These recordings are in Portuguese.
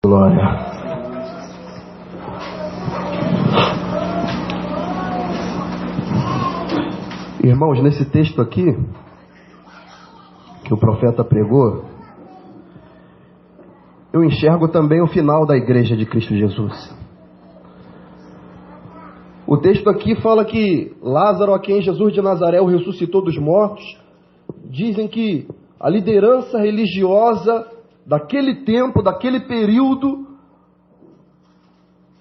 Glória. Irmãos, nesse texto aqui que o profeta pregou, eu enxergo também o final da igreja de Cristo Jesus. O texto aqui fala que Lázaro, a quem Jesus de Nazaré o ressuscitou dos mortos, dizem que a liderança religiosa daquele tempo, daquele período,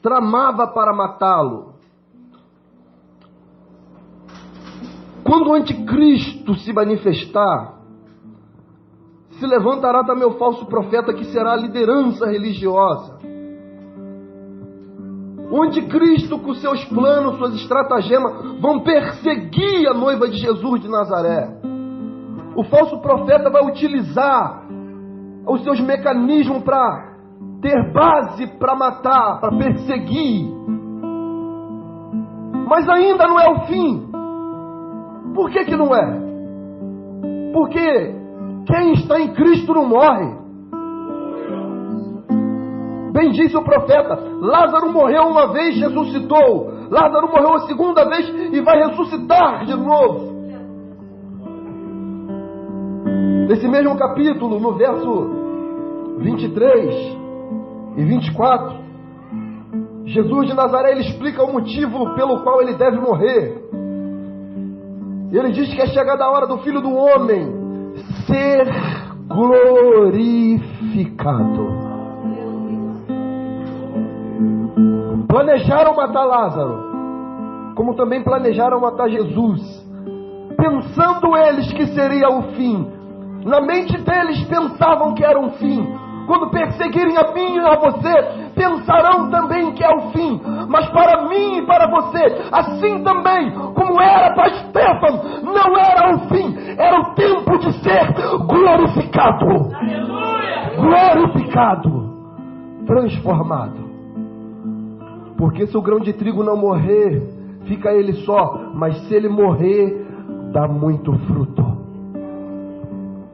tramava para matá-lo. Quando o anticristo se manifestar, se levantará também o falso profeta, que será a liderança religiosa. O anticristo, com seus planos, suas estratagemas, vão perseguir a noiva de Jesus de Nazaré. O falso profeta vai utilizar os seus mecanismos para ter base para matar, para perseguir. Mas ainda não é o fim. Por que que não é? Porque quem está em Cristo não morre. Bem disse o profeta, Lázaro morreu uma vez, ressuscitou. Lázaro morreu a segunda vez e vai ressuscitar de novo. Nesse mesmo capítulo, no verso 23 e 24, Jesus de Nazaré, ele explica o motivo pelo qual ele deve morrer. Ele diz que é chegada a hora do Filho do Homem ser glorificado. Planejaram matar Lázaro, como também planejaram matar Jesus, pensando eles que seria o fim. Na mente deles pensavam que era um fim. Quando perseguirem a mim e a você, pensarão também que é o fim. Mas para mim e para você, assim também como era para Estevão, não era o fim, era o tempo de ser glorificado. Aleluia! Glorificado, transformado. Porque se o grão de trigo não morrer, fica ele só. Mas se ele morrer, dá muito fruto.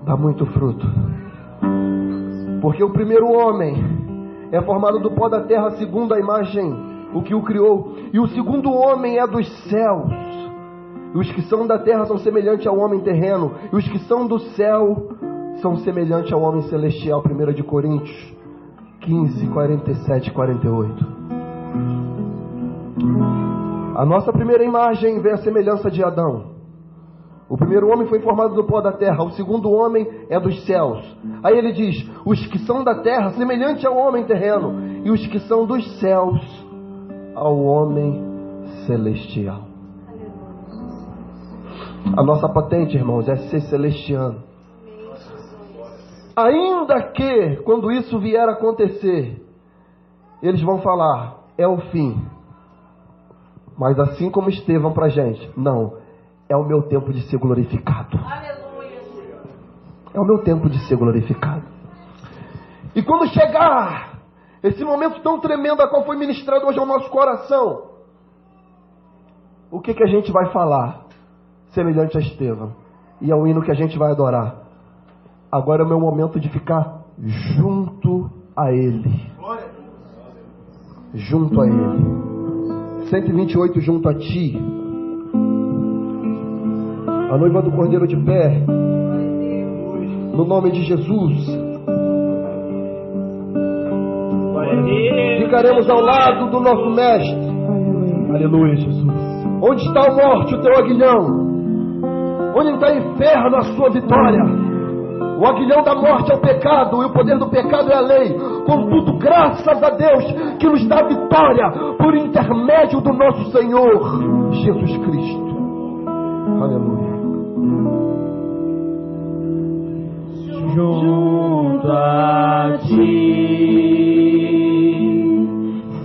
Dá muito fruto. Porque o primeiro homem é formado do pó da terra, segundo a imagem, o que o criou. E o segundo homem é dos céus. E os que são da terra são semelhantes ao homem terreno. E os que são do céu são semelhantes ao homem celestial. 1 de Coríntios 15, 47 e 48. A nossa primeira imagem vê a semelhança de Adão. O primeiro homem foi formado do pó da terra, o segundo homem é dos céus. Aí ele diz, os que são da terra, semelhante ao homem terreno, e os que são dos céus, ao homem celestial. A nossa patente, irmãos, é ser celestiano. Ainda que, quando isso vier a acontecer, eles vão falar, é o fim. Mas assim como Estevão pra gente, não, é o meu tempo de ser glorificado. É o meu tempo de ser glorificado. E quando chegar esse momento tão tremendo a qual foi ministrado hoje ao nosso coração, o que a gente vai falar semelhante a Estevão? E é o hino que a gente vai adorar. Agora é o meu momento de ficar junto a Ele. Junto a Ele. 128 junto a ti. A noiva do Cordeiro de pé. No nome de Jesus. Ficaremos ao lado do nosso mestre. Aleluia, Jesus. Onde está a morte, o teu aguilhão? Onde está o inferno, a sua vitória? O aguilhão da morte é o pecado, e o poder do pecado é a lei. Contudo, graças a Deus que nos dá vitória por intermédio do nosso Senhor Jesus Cristo. Aleluia. Junto a ti,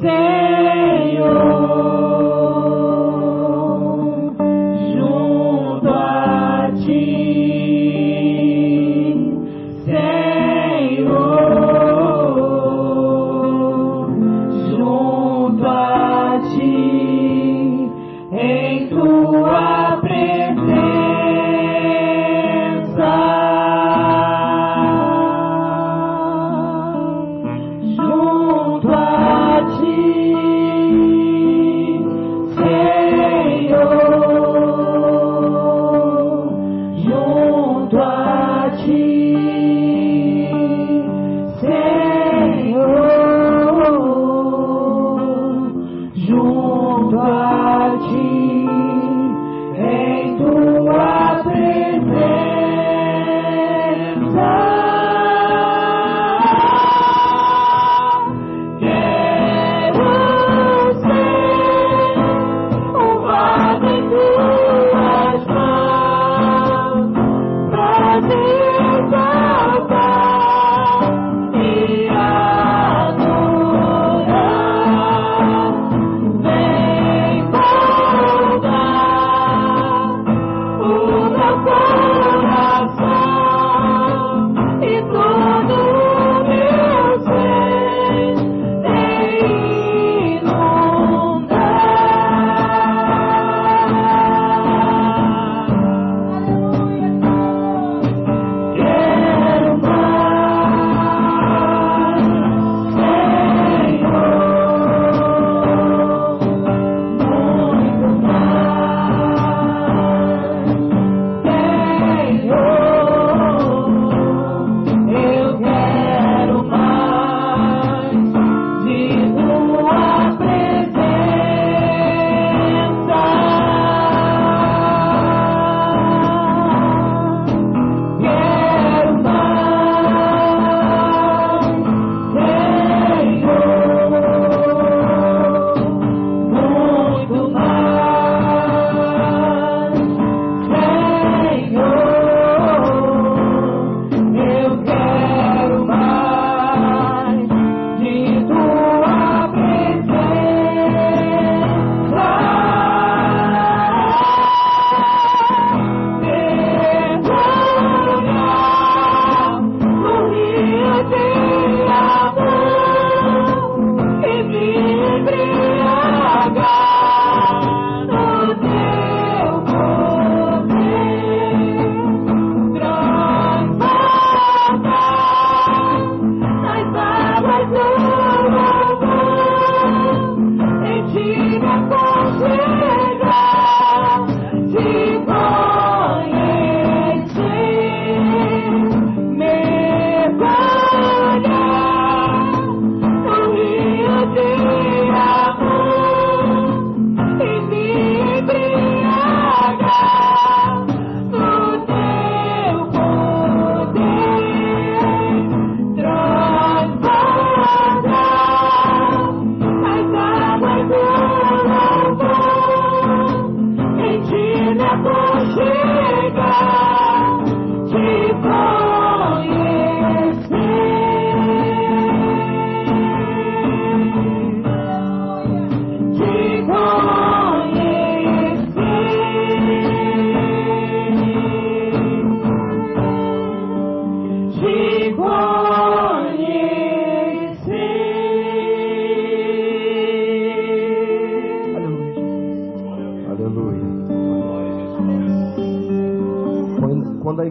Senhor. Junto a ti, Senhor. Junto a ti, em tua presença.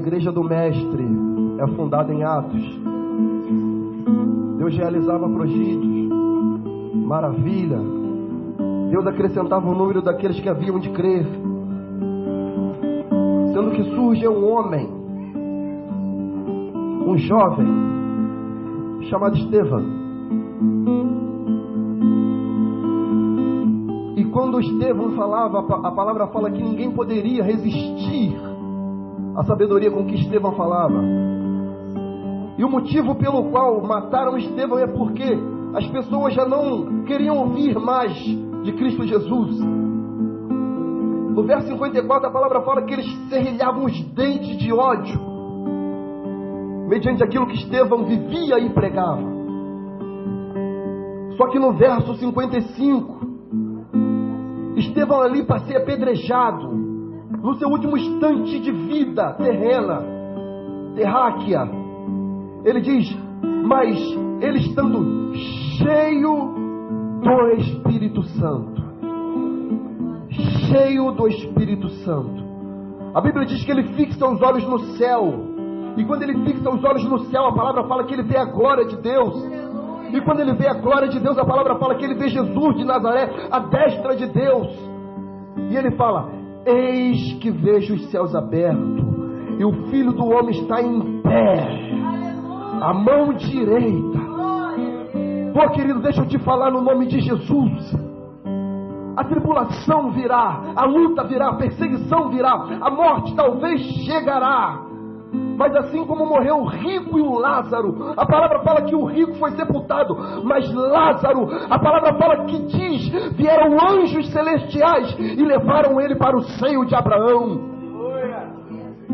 igreja do Mestre é fundada em Atos, Deus realizava prodígios, maravilha. Deus acrescentava o número daqueles que haviam de crer. Sendo que surge um homem, um jovem, chamado Estevão. E quando Estevão falava, a palavra fala que ninguém poderia resistir à sabedoria com que Estevão falava. E o motivo pelo qual mataram Estevão é porque as pessoas já não queriam ouvir mais de Cristo Jesus. No verso 54 a palavra fala que eles serrilhavam os dentes de ódio, mediante aquilo que Estevão vivia e pregava. Só que no verso 55, Estevão ali para ser apedrejado, no seu último instante de vida terrena, terráquea, ele diz: mas ele estando cheio do Espírito Santo, cheio do Espírito Santo, a Bíblia diz que ele fixa os olhos no céu, e quando ele fixa os olhos no céu, a palavra fala que ele vê a glória de Deus. E quando ele vê a glória de Deus, a palavra fala que ele vê Jesus de Nazaré à destra de Deus. E ele fala: eis que vejo os céus abertos, e o Filho do Homem está em pé, a mão direita. Pô, querido, deixa eu te falar no nome de Jesus. A tribulação virá, a luta virá, a perseguição virá, a morte talvez chegará. Mas assim como morreu o rico e o Lázaro, a palavra fala que o rico foi sepultado, mas Lázaro, a palavra fala que diz, vieram anjos celestiais e levaram ele para o seio de Abraão.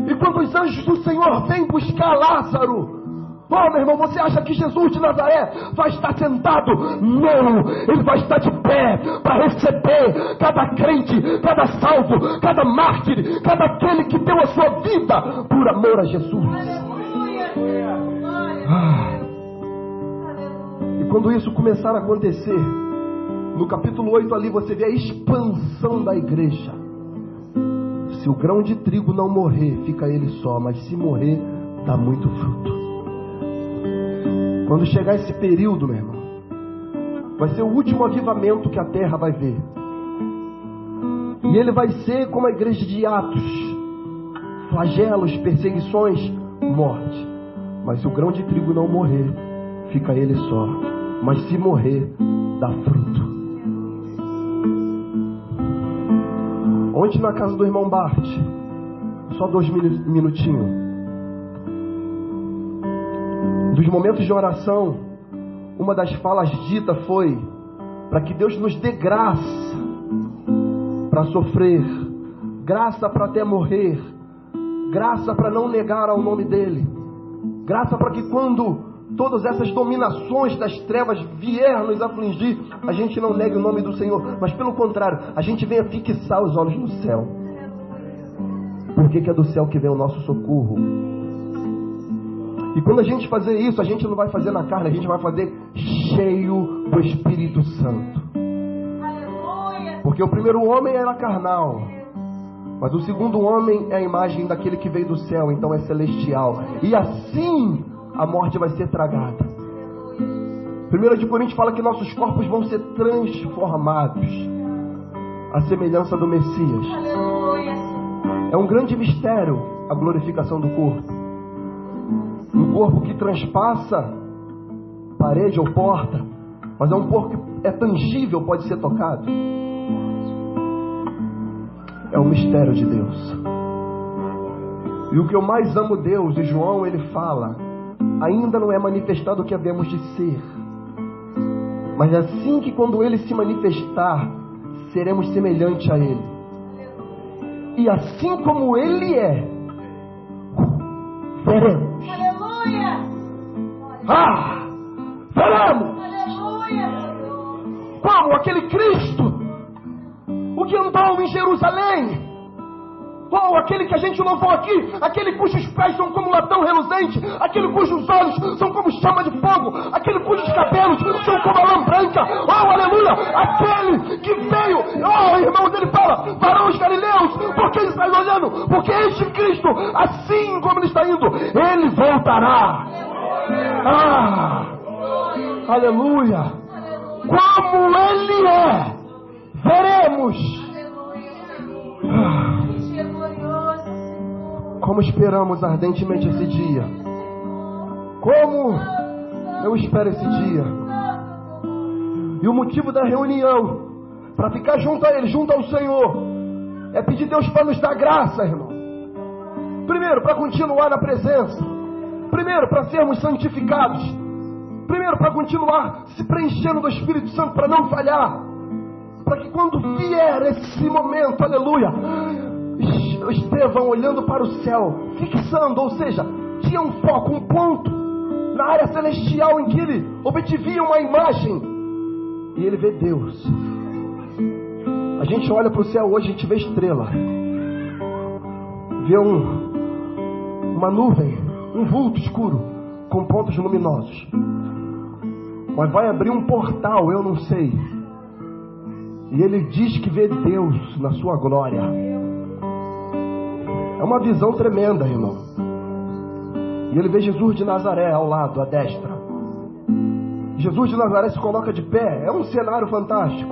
E quando os anjos do Senhor vêm buscar Lázaro, oh, meu irmão, você acha que Jesus de Nazaré vai estar sentado? Não, ele vai estar de pé para receber cada crente, cada salvo, cada mártir, cada aquele que deu a sua vida por amor a Jesus. E quando isso começar a acontecer, no capítulo 8 ali você vê a expansão da igreja. Se o grão de trigo não morrer, fica ele só, mas se morrer, dá muito fruto. Quando chegar esse período, meu irmão, vai ser o último avivamento que a terra vai ver. E ele vai ser como a igreja de Atos: flagelos, perseguições, morte. Mas se o grão de trigo não morrer, fica ele só, mas se morrer, dá fruto. Ontem na casa do irmão Bart, só 2 minutinhos, dos momentos de oração, uma das falas dita foi para que Deus nos dê graça para sofrer, graça para até morrer, graça para não negar ao nome dele, graça para que quando todas essas dominações das trevas vierem nos afligir, a gente não negue o nome do Senhor, mas pelo contrário, a gente venha fixar os olhos no céu, porque é do céu que vem o nosso socorro. E quando a gente fazer isso, a gente não vai fazer na carne, a gente vai fazer cheio do Espírito Santo. Porque o primeiro homem era carnal, mas o segundo homem é a imagem daquele que veio do céu, então é celestial. E assim a morte vai ser tragada. 1 Coríntios fala que nossos corpos vão ser transformados à semelhança do Messias. É um grande mistério a glorificação do corpo. Um corpo que transpassa parede ou porta, mas é um corpo que é tangível, pode ser tocado. É o mistério de Deus. E o que eu mais amo Deus, e João ele fala, ainda não é manifestado o que havemos de ser, mas assim que quando ele se manifestar, seremos semelhantes a ele. E assim como ele é, veremos. Veremos. Como aquele Cristo, o que andou em Jerusalém, ou aquele que a gente louvou aqui, aquele cujos pés são como latão reluzente, aquele cujos olhos são como chama de fogo, aquele cujos cabelos são como a lã branca, oh aleluia, aquele que veio, oh irmãos, ele fala, varões galileus, por que ele está olhando? Porque este Cristo, assim como ele está indo, ele voltará. Aleluia. Como ele é, veremos. Como esperamos ardentemente esse dia. Como eu espero esse dia. E o motivo da reunião, para ficar junto a Ele, junto ao Senhor, é pedir Deus para nos dar graça, irmão. Primeiro, para continuar na presença. Primeiro, para sermos santificados. Primeiro, para continuar se preenchendo do Espírito Santo, para não falhar. Para que quando vier esse momento, aleluia, Estevão olhando para o céu, fixando, ou seja, tinha um foco, um ponto na área celestial em que ele obtivia uma imagem. E ele vê Deus. A gente olha para o céu hoje, a gente vê estrela, vê uma nuvem, um vulto escuro com pontos luminosos. Mas vai abrir um portal, eu não sei, e ele diz que vê Deus na sua glória. É uma visão tremenda, irmão. E ele vê Jesus de Nazaré ao lado, à destra. Jesus de Nazaré se coloca de pé. É um cenário fantástico.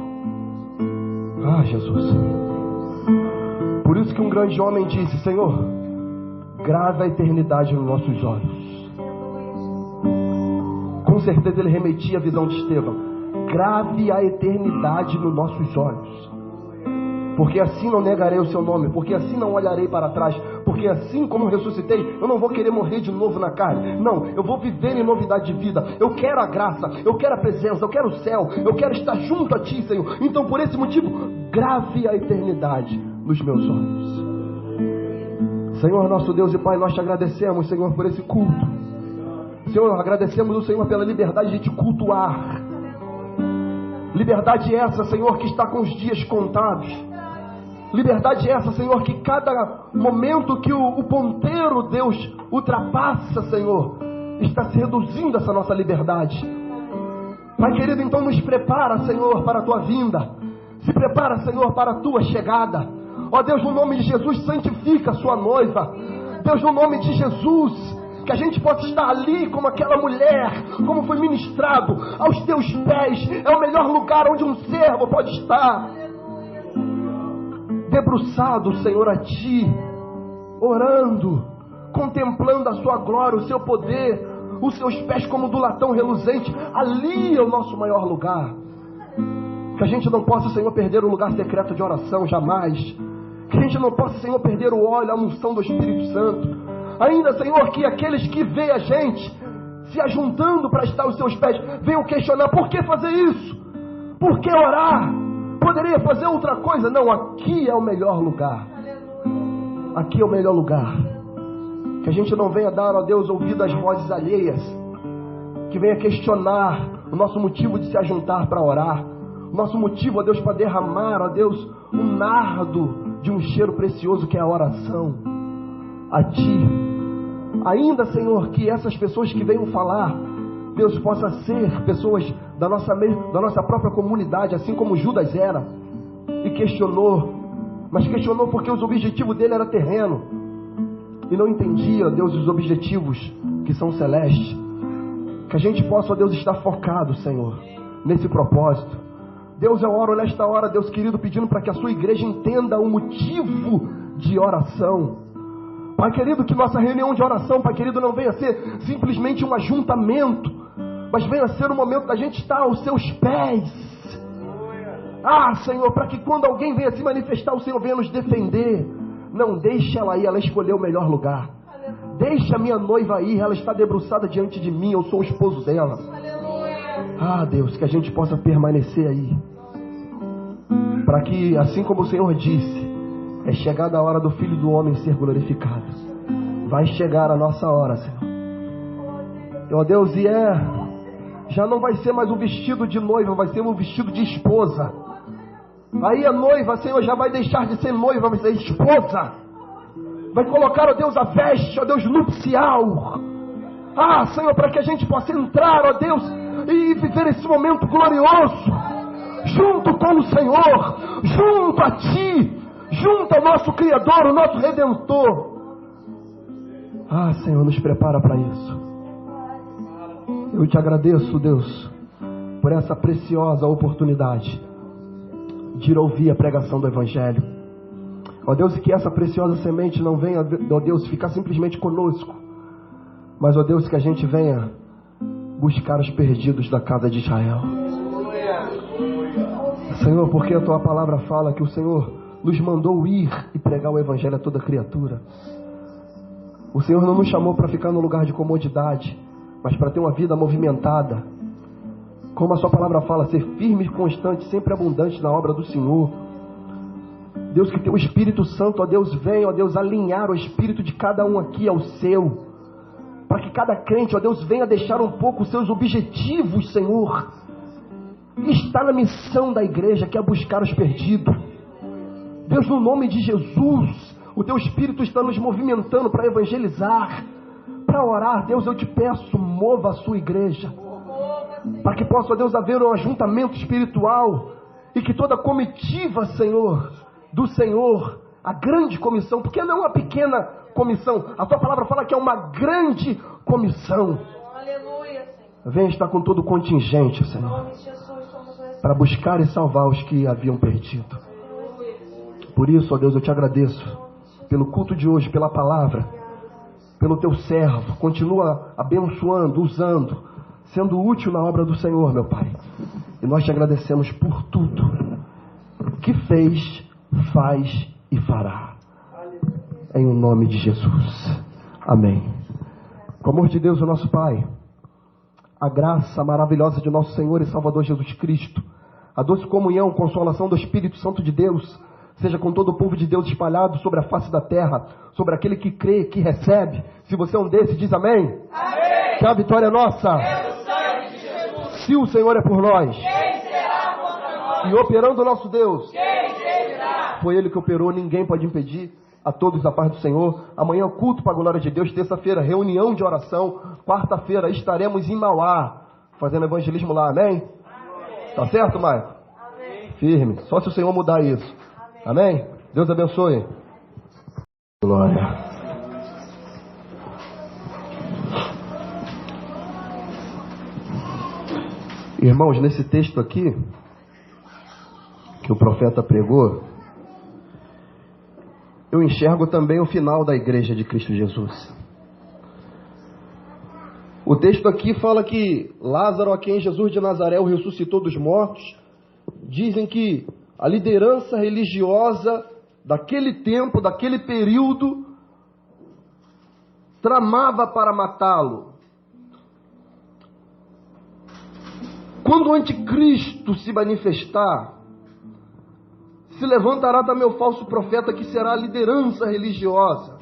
Jesus. Por isso que um grande homem disse: Senhor, grava a eternidade nos nossos olhos. Com certeza ele remetia a visão de Estevão. Grave a eternidade nos nossos olhos. Porque assim não negarei o seu nome, porque assim não olharei para trás, porque assim como ressuscitei, eu não vou querer morrer de novo na carne. Não, eu vou viver em novidade de vida. Eu quero a graça, eu quero a presença, eu quero o céu, eu quero estar junto a Ti, Senhor. Então por esse motivo, grave a eternidade nos meus olhos. Senhor, nosso Deus e Pai, nós te agradecemos, Senhor, por esse culto. Senhor, agradecemos o Senhor pela liberdade de te cultuar. Liberdade essa, Senhor, que está com os dias contados. Liberdade essa, Senhor, que cada momento que o ponteiro, Deus, ultrapassa, Senhor, está se reduzindo essa nossa liberdade. Pai querido, então nos prepara, Senhor, para a Tua vinda. Se prepara, Senhor, para a Tua chegada. Ó Deus, no nome de Jesus, santifica a Sua noiva. Deus, no nome de Jesus, que a gente possa estar ali como aquela mulher, como foi ministrado, aos Teus pés. É o melhor lugar onde um servo pode estar. Debruçado, Senhor, a Ti, orando, contemplando a Sua glória, o Seu poder, os Seus pés como do latão reluzente. Ali é o nosso maior lugar. Que a gente não possa, Senhor, perder o lugar secreto de oração, jamais. Que a gente não possa, Senhor, perder o óleo, a unção do Espírito Santo. Ainda, Senhor, que aqueles que veem a gente se ajuntando para estar aos Seus pés, venham questionar: por que fazer isso? Por que orar? Poderia fazer outra coisa? Não, aqui é o melhor lugar. Aqui é o melhor lugar. Que a gente não venha dar, ó Deus, ouvido às vozes alheias. Que venha questionar o nosso motivo de se ajuntar para orar. O nosso motivo, ó Deus, para derramar, ó Deus, um nardo de um cheiro precioso que é a oração a Ti. Ainda, Senhor, que essas pessoas que venham falar, Deus, possa ser pessoas da nossa própria comunidade, assim como Judas era, e questionou, mas questionou porque os objetivos dele era terreno, e não entendia, Deus, os objetivos que são celestes. Que a gente possa, ó Deus, estar focado, Senhor, nesse propósito. Deus, eu oro nesta hora, Deus querido, pedindo para que a Sua igreja entenda o motivo de oração. Pai querido, que nossa reunião de oração, Pai querido, não venha ser simplesmente um ajuntamento, mas venha ser um momento da gente estar aos Seus pés. Senhor, para que quando alguém venha se manifestar, o Senhor venha nos defender. Não deixe ela ir, ela escolheu o melhor lugar. Deixa a minha noiva ir, ela está debruçada diante de mim, eu sou o esposo dela. Deus, que a gente possa permanecer aí, para que, assim como o Senhor disse, é chegada a hora do Filho do Homem ser glorificado. Vai chegar a nossa hora, Senhor. Ó Deus, já não vai ser mais um vestido de noiva, vai ser um vestido de esposa. Aí a noiva, Senhor, já vai deixar de ser noiva, vai ser esposa. Vai colocar, ó Deus, a veste, ó Deus, nupcial. Senhor, para que a gente possa entrar, ó Deus, e viver esse momento glorioso, junto com o Senhor, junto a Ti, junto ao nosso Criador, o nosso Redentor. Ah, Senhor, nos prepara para isso. Eu te agradeço, Deus, por essa preciosa oportunidade de ir ouvir a pregação do Evangelho. Ó Deus, que essa preciosa semente não venha, ó Deus, ficar simplesmente conosco, mas, ó Deus, que a gente venha buscar os perdidos da casa de Israel. Senhor, porque a Tua palavra fala que o Senhor nos mandou ir e pregar o Evangelho a toda criatura. O Senhor não nos chamou para ficar no lugar de comodidade, mas para ter uma vida movimentada. Como a Sua palavra fala, ser firme e constante, sempre abundante na obra do Senhor. Deus, que Teu Espírito Santo, ó Deus, venha, ó Deus, alinhar o espírito de cada um aqui ao Seu. Para que cada crente, ó Deus, venha deixar um pouco os seus objetivos, Senhor. E está na missão da igreja, que é buscar os perdidos. Deus, no nome de Jesus, o Teu Espírito está nos movimentando para evangelizar, para orar. Deus, eu te peço, mova a Sua igreja, para que possa, ó Deus, haver um ajuntamento espiritual, e que toda comitiva, Senhor, do Senhor, a grande comissão, porque não é uma pequena comissão, a Tua palavra fala que é uma grande comissão. Aleluia, Senhor. Venha estar com todo o contingente, Senhor, para buscar e salvar os que haviam perdido. Por isso, ó Deus, eu te agradeço pelo culto de hoje, pela palavra, pelo Teu servo. Continua abençoando, usando, sendo útil na obra do Senhor, meu Pai. E nós te agradecemos por tudo que fez, faz e fará. Em o nome de Jesus. Amém. Com o amor de Deus, o nosso Pai, a graça maravilhosa de nosso Senhor e Salvador Jesus Cristo, a doce comunhão, consolação do Espírito Santo de Deus, seja com todo o povo de Deus espalhado sobre a face da terra, sobre aquele que crê, que recebe. Se você é um desses, diz amém. Amém. Que a vitória é nossa. Se o Senhor é por nós, quem será contra nós? E operando o nosso Deus, quem será? Foi Ele que operou, ninguém pode impedir. A todos a paz do Senhor. Amanhã culto para a glória de Deus. Terça-feira reunião de oração. Quarta-feira estaremos em Mauá fazendo evangelismo lá, amém? Tá certo, Maicon? Amém. Firme, só se o Senhor mudar isso. Amém? Deus abençoe. Glória. Irmãos, nesse texto aqui que o profeta pregou, eu enxergo também o final da igreja de Cristo Jesus. O texto aqui fala que Lázaro, a quem Jesus de Nazaré o ressuscitou dos mortos, dizem que a liderança religiosa daquele tempo, daquele período, tramava para matá-lo. Quando o anticristo se manifestar, se levantará também o falso profeta, que será a liderança religiosa.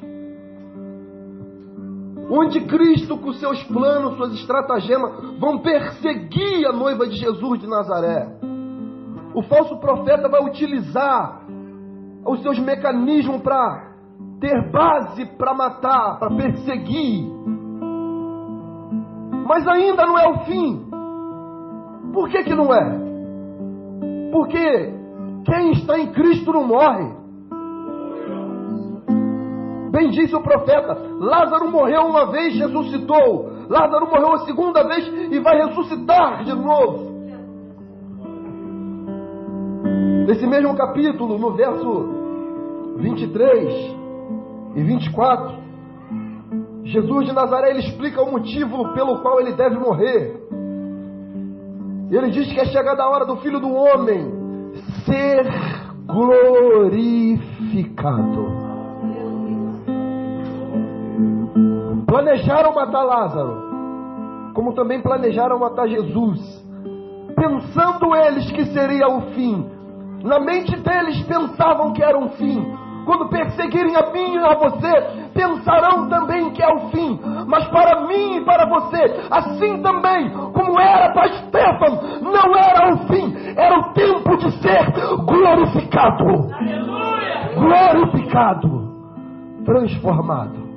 O anticristo, com seus planos, suas estratagemas, vão perseguir a noiva de Jesus de Nazaré. O falso profeta vai utilizar os seus mecanismos para ter base para matar, para perseguir. Mas ainda não é o fim. Por que que não é? Porque quem está em Cristo não morre. Bem disse o profeta, Lázaro morreu uma vez, ressuscitou. Lázaro morreu a segunda vez e vai ressuscitar de novo. Nesse mesmo capítulo, no verso 23 e 24, Jesus de Nazaré, ele explica o motivo pelo qual ele deve morrer. Ele diz que é chegada a hora do Filho do Homem ser glorificado. Planejaram matar Lázaro, como também planejaram matar Jesus, pensando eles que seria o fim. Na mente deles pensavam que era um fim. Quando perseguirem a mim e a você, pensarão também que é o fim. Mas para mim e para você, assim também como era para Estevão, não era o fim, era o tempo de ser glorificado. Aleluia! Glorificado, transformado.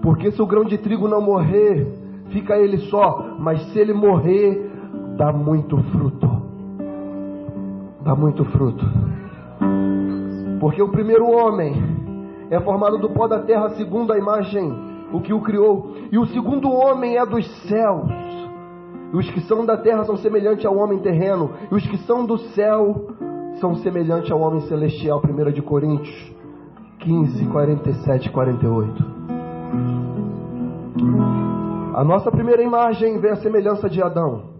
Porque se o grão de trigo não morrer, fica ele só. Mas se ele morrer, dá muito fruto. Dá muito fruto. Porque o primeiro homem é formado do pó da terra segundo a imagem, o que o criou. E o segundo homem é dos céus. E os que são da terra são semelhantes ao homem terreno. E os que são do céu são semelhantes ao homem celestial. 1 de Coríntios 15, 47 e 48. A nossa primeira imagem vê a semelhança de Adão.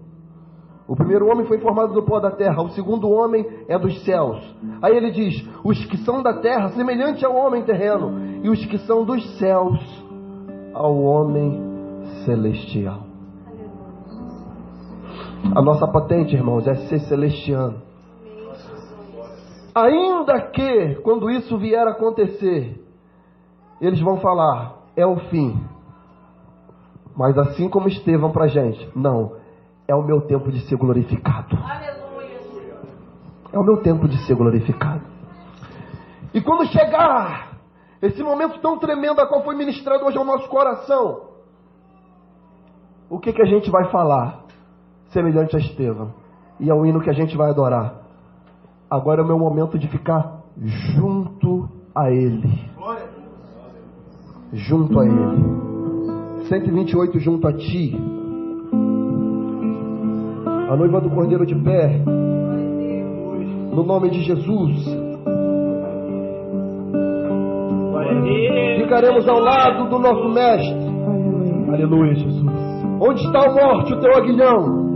O primeiro homem foi formado do pó da terra, o segundo homem é dos céus. Aí ele diz, os que são da terra, semelhante ao homem terreno, e os que são dos céus, ao homem celestial. A nossa patente, irmãos, é ser celestiano. Ainda que, quando isso vier a acontecer, eles vão falar, é o fim. Mas assim como Estevão pra gente, não, é o meu tempo de ser glorificado. É o meu tempo de ser glorificado. E quando chegar esse momento tão tremendo a qual foi ministrado hoje ao nosso coração, o que a gente vai falar? Semelhante a Estevão. E é o hino que a gente vai adorar. Agora é o meu momento de ficar junto a Ele. Junto a Ele. 128 junto a Ti. A noiva do Cordeiro de pé. No nome de Jesus. Ficaremos ao lado do nosso Mestre. Aleluia, Jesus. Onde está a morte, o teu aguilhão?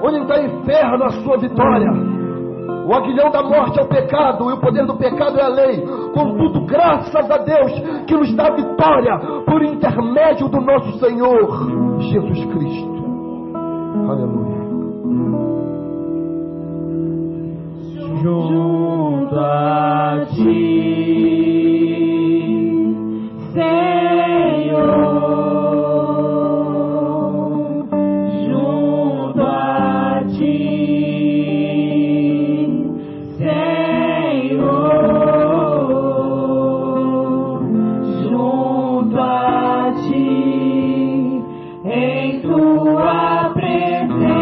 Onde está o inferno, a sua vitória? O aguilhão da morte é o pecado, e o poder do pecado é a lei. Contudo, graças a Deus que nos dá vitória por intermédio do nosso Senhor Jesus Cristo. Aleluia. Junto a Ti, Senhor. Junto a Ti, Senhor. Junto a Ti, em Tua presença.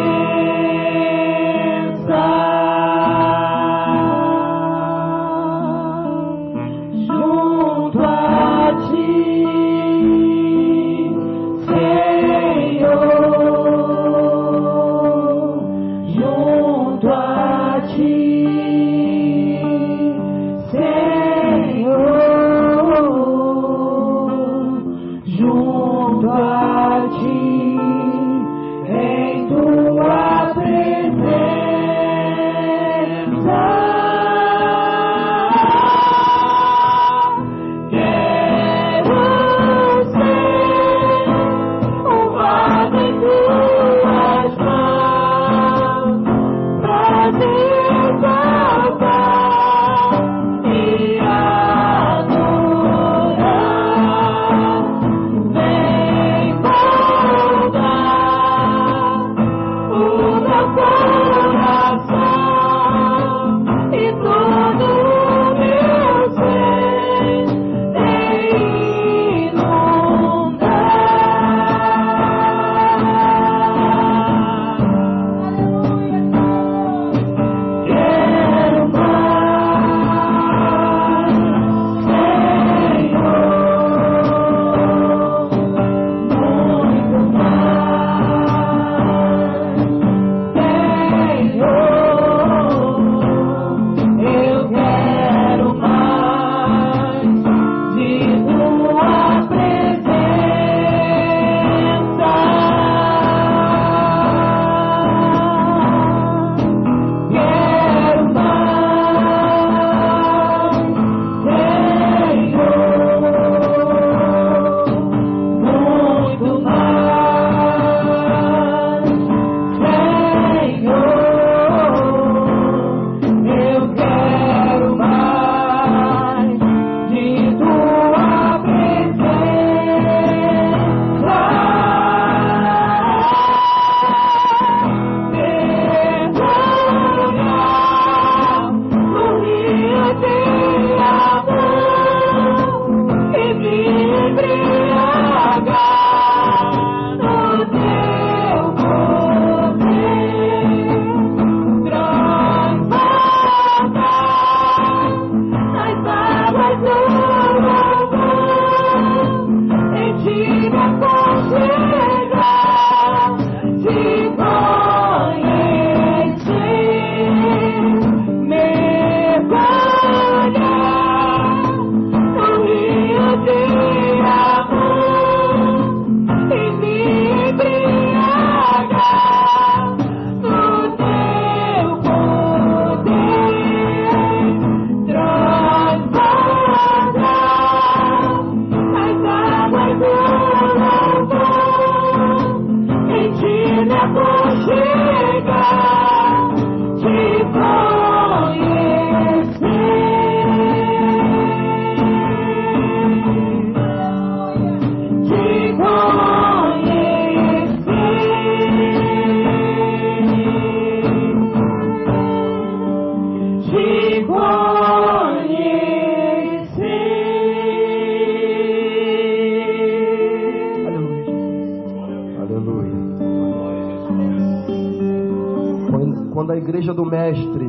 Quando a igreja do Mestre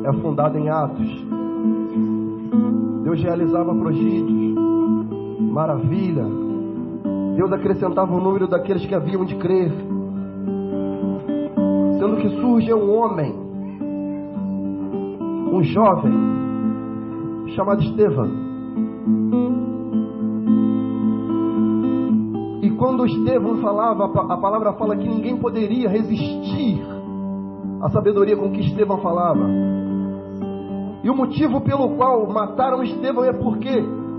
é fundada em Atos, Deus realizava prodígios, maravilha. Deus acrescentava o número daqueles que haviam de crer. Sendo que surge um homem, um jovem, chamado Estevão. E quando Estevão falava, a palavra fala que ninguém poderia resistir à sabedoria com que Estevão falava. E o motivo pelo qual mataram Estevão é porque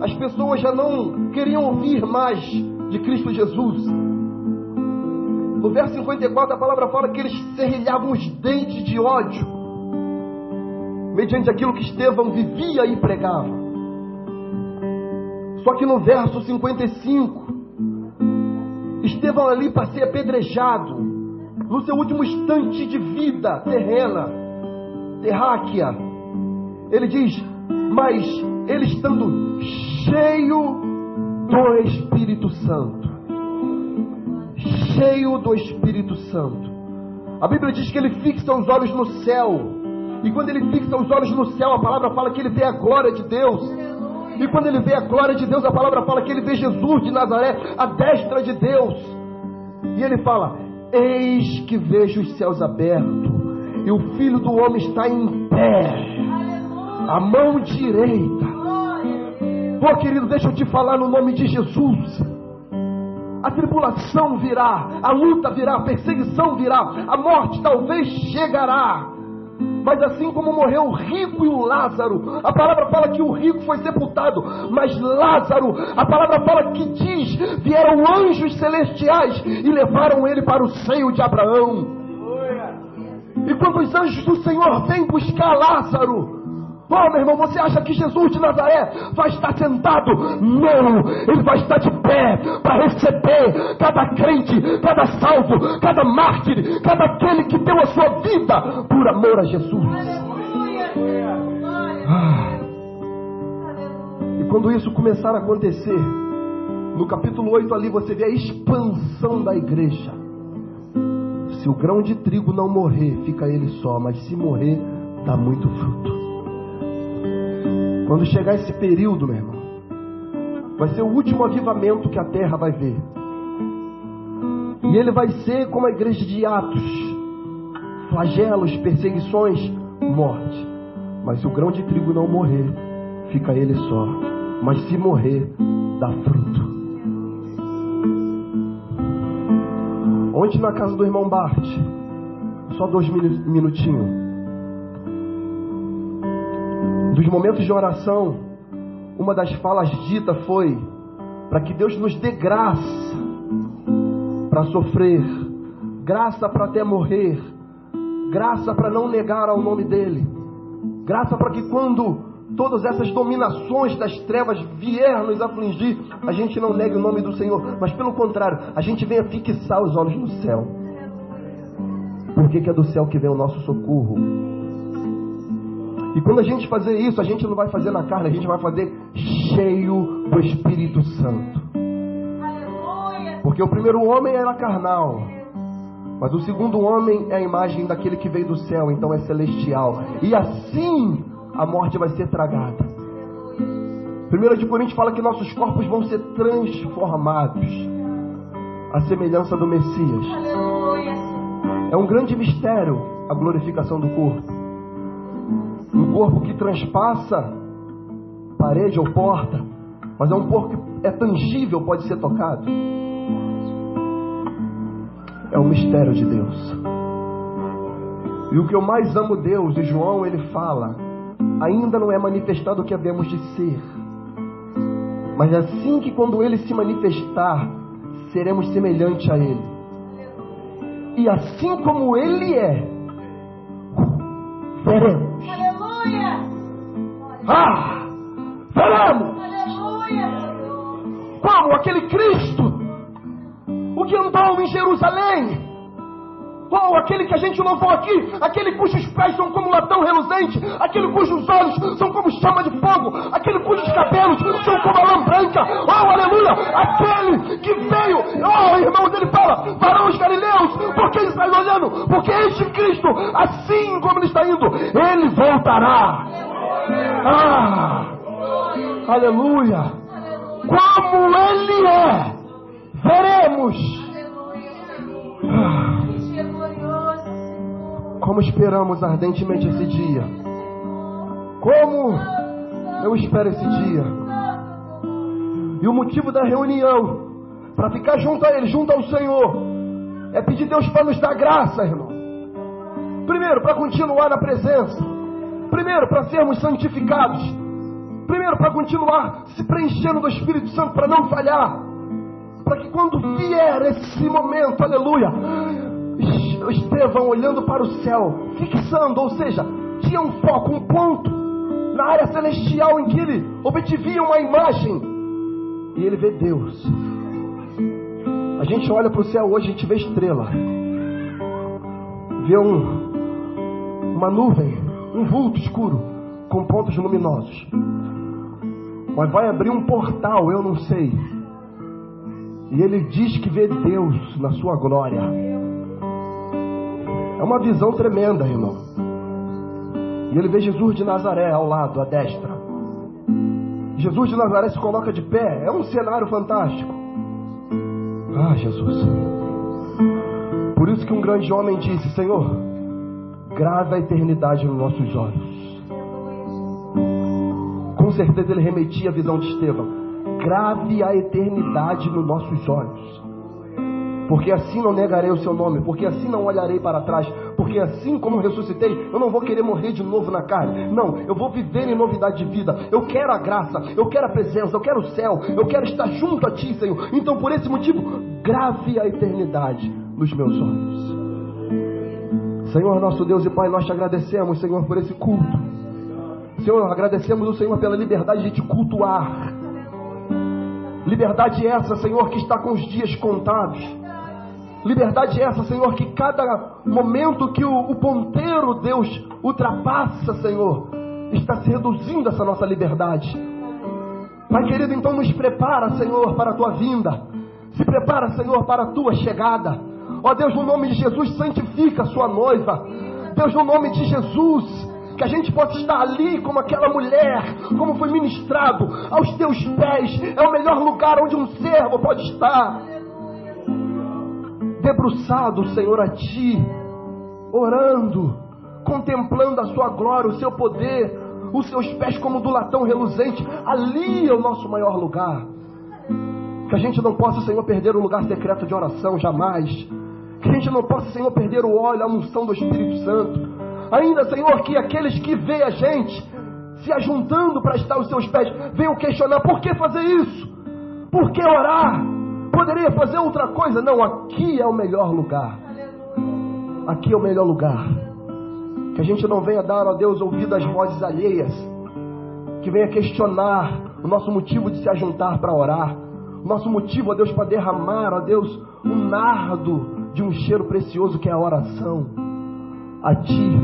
as pessoas já não queriam ouvir mais de Cristo Jesus. No verso 54 a palavra fala que eles serrilhavam os dentes de ódio, mediante aquilo que Estevão vivia e pregava. Só que no verso 55, Estevão ali para ser apedrejado, no seu último instante de vida terrena, terráquea, ele diz: mas ele estando cheio do Espírito Santo, cheio do Espírito Santo, a Bíblia diz que ele fixa os olhos no céu, e quando ele fixa os olhos no céu, a palavra fala que ele vê a glória de Deus. E quando ele vê a glória de Deus, a palavra fala que ele vê Jesus de Nazaré à destra de Deus. E ele fala: eis que vejo os céus abertos e o Filho do Homem está em pé, a mão direita. Pô, querido, deixa eu te falar no nome de Jesus. A tribulação virá, a luta virá, a perseguição virá, a morte talvez chegará. Mas assim como morreu o rico e o Lázaro, a palavra fala que o rico foi sepultado, mas Lázaro, a palavra fala que diz, vieram anjos celestiais e levaram ele para o seio de Abraão. E quando os anjos do Senhor vêm buscar Lázaro, meu irmão, você acha que Jesus de Nazaré vai estar sentado? Não, ele vai estar de pé para receber cada crente, cada salvo, cada mártir, cada aquele que deu a sua vida por amor a Jesus. E quando isso começar a acontecer, no capítulo 8 ali você vê a expansão da igreja. Se o grão de trigo não morrer, fica ele só, mas se morrer, dá muito fruto. Quando chegar esse período, meu irmão, vai ser o último avivamento que a terra vai ver. E ele vai ser como a igreja de Atos: flagelos, perseguições, morte. Mas se o grão de trigo não morrer, fica ele só. Mas se morrer, dá fruto. Ontem na casa do irmão Bart, só 2 minutinhos, dos momentos de oração, uma das falas ditas foi para que Deus nos dê graça para sofrer, graça para até morrer, graça para não negar ao nome dele, graça para que quando todas essas dominações das trevas vier nos afligir, a gente não negue o nome do Senhor, mas pelo contrário, a gente venha fixar os olhos no céu, porque que é do céu que vem o nosso socorro. E quando a gente fazer isso, a gente não vai fazer na carne, a gente vai fazer cheio do Espírito Santo. Porque o primeiro homem era carnal, mas o segundo homem é a imagem daquele que veio do céu, então é celestial. E assim a morte vai ser tragada. 1 Coríntios fala que nossos corpos vão ser transformados à semelhança do Messias. É um grande mistério a glorificação do corpo. Um corpo que transpassa parede ou porta, mas é um corpo que é tangível, pode ser tocado. É o mistério de Deus. E o que eu mais amo Deus, e João ele fala, ainda não é manifestado o que havemos de ser, mas assim que quando ele se manifestar, seremos semelhantes a ele. E assim como ele é, veremos. Veremos. Como aquele Cristo, o que andou em Jerusalém, Oh, aquele que a gente louvou aqui, aquele cujos pés são como latão reluzente, aquele cujos olhos são como chama de fogo, aquele cujos cabelos são como a lã branca. Oh, aleluia! Aquele que veio, oh, irmãos, ele fala, varões galileus, por que estáis olhando? Porque este Cristo, assim como ele está indo, ele voltará. Aleluia! Como ele é, veremos. Como esperamos ardentemente esse dia. Como eu espero esse dia. E o motivo da reunião, para ficar junto a Ele, junto ao Senhor, é pedir a Deus para nos dar graça, irmão. Primeiro, para continuar na presença. Primeiro, para sermos santificados. Primeiro, para continuar se preenchendo do Espírito Santo, para não falhar. Para que quando vier esse momento, aleluia, Estevão olhando para o céu, fixando, ou seja, tinha um foco, um ponto na área celestial em que ele obtivia uma imagem e ele vê Deus. A gente olha para o céu hoje, a gente vê estrela, vê uma nuvem, um vulto escuro com pontos luminosos, mas vai abrir um portal, eu não sei, e ele diz que vê Deus na sua glória. É uma visão tremenda, irmão. E ele vê Jesus de Nazaré ao lado, à destra. Jesus de Nazaré se coloca de pé. É um cenário fantástico. Jesus. Por isso que um grande homem disse: Senhor, grave a eternidade nos nossos olhos. Com certeza ele remetia a visão de Estevão. Grave a eternidade nos nossos olhos. Porque assim não negarei o seu nome, porque assim não olharei para trás, porque assim como ressuscitei, eu não vou querer morrer de novo na carne. Não, eu vou viver em novidade de vida. Eu quero a graça, eu quero a presença, eu quero o céu, eu quero estar junto a Ti, Senhor. Então por esse motivo, grave a eternidade nos meus olhos. Senhor, nosso Deus e Pai, nós te agradecemos, Senhor, por esse culto. Senhor, agradecemos o Senhor pela liberdade de te cultuar. Liberdade essa, Senhor, que está com os dias contados. Liberdade essa, Senhor, que cada momento que o ponteiro, Deus, ultrapassa, Senhor, está se reduzindo essa nossa liberdade. Pai querido, então nos prepara, Senhor, para a Tua vinda. Se prepara, Senhor, para a Tua chegada. Ó Deus, no nome de Jesus, santifica a Sua noiva. Deus, no nome de Jesus, que a gente possa estar ali como aquela mulher, como foi ministrado, aos Teus pés. É o melhor lugar onde um servo pode estar. Debruçado, Senhor, a Ti, orando, contemplando a Sua glória, o Seu poder, os Seus pés como do latão reluzente. Ali é o nosso maior lugar. Que a gente não possa, Senhor, perder o lugar secreto de oração, jamais. Que a gente não possa, Senhor, perder o óleo, a unção do Espírito Santo. Ainda, Senhor, que aqueles que veem a gente se ajuntando para estar aos Seus pés, venham questionar: por que fazer isso? Por que orar? Poderia fazer outra coisa? Não, aqui é o melhor lugar. Aqui é o melhor lugar. Que a gente não venha dar, ó Deus, ouvido às vozes alheias, que venha questionar o nosso motivo de se ajuntar para orar, o nosso motivo, ó Deus, para derramar, ó Deus, um nardo de um cheiro precioso que é a oração a Ti.